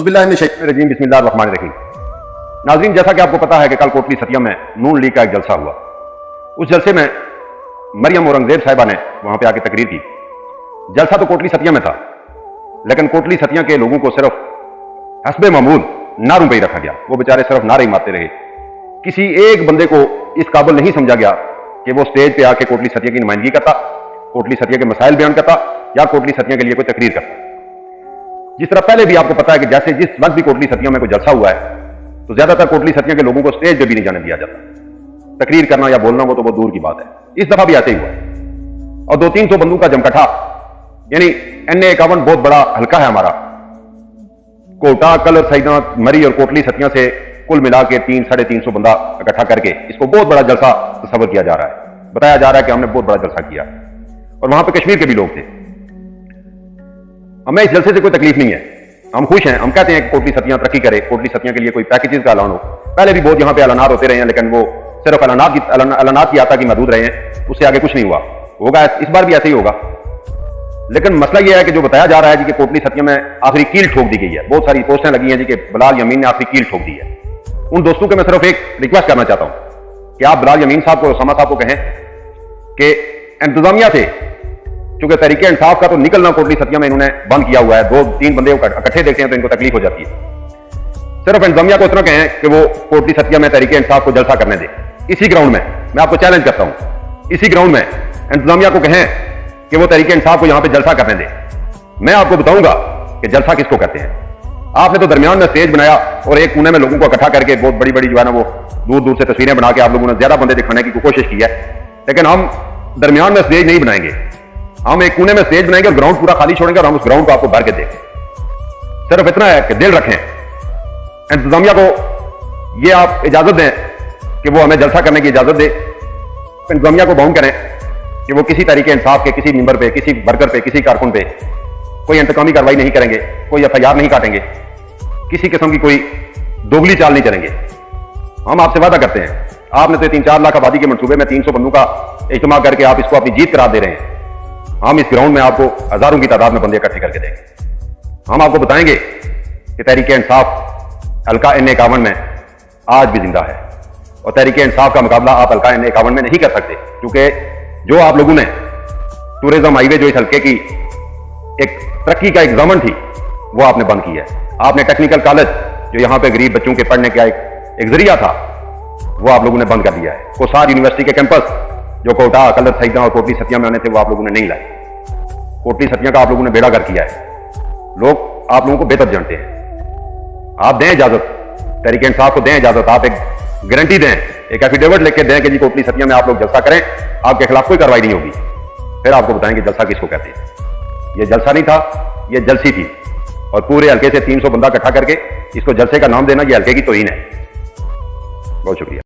औज़ुबिल्लाहिमिनश्शैतानिर्रजीम बिस्मिल्लाहिर्रहमानिर्रहीम। नाज़रीन, जैसा कि आपको पता है कि कल कोटली सतिया में नून लीग का एक जलसा हुआ। उस जलसे में मरियम औरंगजेब साहिबा ने वहां पे आके तकरीर की। जलसा तो कोटली सतिया में था, लेकिन कोटली सतिया के लोगों को सिर्फ हस्बे मामूल नारों पे ही रखा गया। वो बेचारे सिर्फ नारे ही मारते रहे। किसी एक बंदे को इस काबिल नहीं समझा गया कि वो स्टेज पे आके कोटली सतिया की नुमाइंदगी करता, कोटली सतिया के मसाइल बयान करता या कोटली सतिया के लिए कोई तकरीर करता। जिस तरह पहले भी आपको पता है कि जैसे जिस वक्त भी कोटली सतिया में कोई जलसा हुआ है तो ज्यादातर कोटली सतिया के लोगों को स्टेज पे भी नहीं जाने दिया जाता। तकरीर करना या बोलना वो तो बहुत दूर की बात है। इस दफा भी ऐसे ही हुआ है और 200-300 बंदों का जमकठा, यानी NA51 बहुत बड़ा हल्का है हमारा। कोटा, कलर, सईदा, मरी और कोटली सतिया से कुल मिला के 300-350 बंदा इकट्ठा करके इसको बहुत बड़ा जलसा तस्वर किया जा रहा है। बताया जा रहा है कि हमने बहुत बड़ा जलसा किया और वहां पे कश्मीर के भी लोग थे। हमें इस जलसे से कोई तकलीफ नहीं है, हम खुश हैं। हम कहते हैं कि कोटली सतिया तरक्की करे, कोटली सतिया के लिए कोई पैकेजेस का ऐलान हो। पहले भी बहुत यहाँ पे ऐलानात होते रहे हैं, लेकिन वो सिर्फ ऐलानात की आता कि महदूद रहे हैं, उससे आगे कुछ नहीं हुआ। होगा इस बार भी ऐसे ही होगा। लेकिन मसला यह है कि जो बताया जा रहा है जी कि कोटली सतिया में आखिरी कील ठोक दी गई है। बहुत सारी पोस्टें लगी हैं जी कि बिलाल यमीन ने आखिरी कील ठोक दी है। उन दोस्तों को मैं सिर्फ एक रिक्वेस्ट करना चाहता हूं कि आप बिलाल यमीन साहब को, उसामा साहब को कहें कि इंतजामिया से, क्योंकि तरीके इंसाफ का तो निकलना कोटली सतिया में इन्होंने बंद किया हुआ है। 2-3 बंदे इकट्ठे देखते हैं तो इनको तकलीफ हो जाती है। सिर्फ इंतजामिया को इतना कहें कि वो कोटली सतिया में तरीके इंसाफ को जलसा करने दे। इसी ग्राउंड में मैं आपको चैलेंज करता हूं, इसी ग्राउंड में इंतजामिया को कहें कि वो तरीके इंसाफ को यहां पे जलसा करने दे। मैं आपको बताऊंगा कि जलसा किसको कहते हैं। आपने तो दरमियान में स्टेज बनाया और एक कोने में लोगों को इकट्ठा करके बहुत बड़ी बड़ी जो है ना वो दूर दूर से तस्वीरें बना के आप लोगों ने ज्यादा बंदे दिखाने की कोशिश की है। लेकिन हम दरमियान में स्टेज नहीं बनाएंगे, हम एक कोने में स्टेज बनाएंगे और ग्राउंड पूरा खाली छोड़ेंगे और हम उस ग्राउंड को आपको भर के देंगे। सिर्फ इतना है कि दिल रखें, इंतजामिया को ये आप इजाजत दें कि वो हमें जलसा करने की इजाजत दे। इंतजामिया को बाउंड करें कि वो किसी तरीके इंसाफ के किसी मेंबर पे, किसी वर्कर पे, किसी कारकुन पे कोई इंतकामी कार्रवाई नहीं करेंगे, कोई FIR नहीं काटेंगे, किसी किस्म की कोई दोगली चाल नहीं चलेंगे। हम आपसे वादा करते हैं, आपने तो 3-4 लाख आबादी के मंसूबे में 300 बंदों का इज्तिमा करके आप इसको अपनी जीत करार दे रहे हैं। हम इस ग्राउंड में आपको हजारों की तादाद में बंदे इकट्ठे करके देंगे। हम आपको बताएंगे कि तहरीके इंसाफ हल्का NA51 में आज भी जिंदा है और तहरीके इंसाफ का मुकाबला आप हल्का NA51 में नहीं कर सकते, क्योंकि जो आप लोगों ने टूरिज्म हाईवे जो इस हल्के की एक तरक्की का एक ज़मन थी वो आपने बंद की है। आपने टेक्निकल कॉलेज जो यहाँ पे गरीब बच्चों के पढ़ने का एक जरिया था वो आप लोगों ने बंद कर दिया है। कोसार यूनिवर्सिटी के कैंपस जो कोटा, कलर, सईदा और कोटली सतिया में आने थे वो आप लोगों ने नहीं लाए। कोटली सतिया का आप लोगों ने बेड़ा गर्क किया है। लोग आप लोगों को बेहतर जानते हैं। आप दें इजाजत, तहरीके इंसाफ को दें इजाजत, आप एक गारंटी दें, एक एफिडेविट लिख के दें कि जी कोटली सतिया में आप लोग जलसा करें, आपके खिलाफ कोई कार्रवाई नहीं होगी। फिर आपको बताएंगे जलसा किसको कहते हैं। ये जलसा नहीं था, ये जलसी थी और पूरे हल्के से 300 बंदा इकट्ठा करके इसको जलसे का नाम देना ये हल्के की तौहीन है। बहुत शुक्रिया।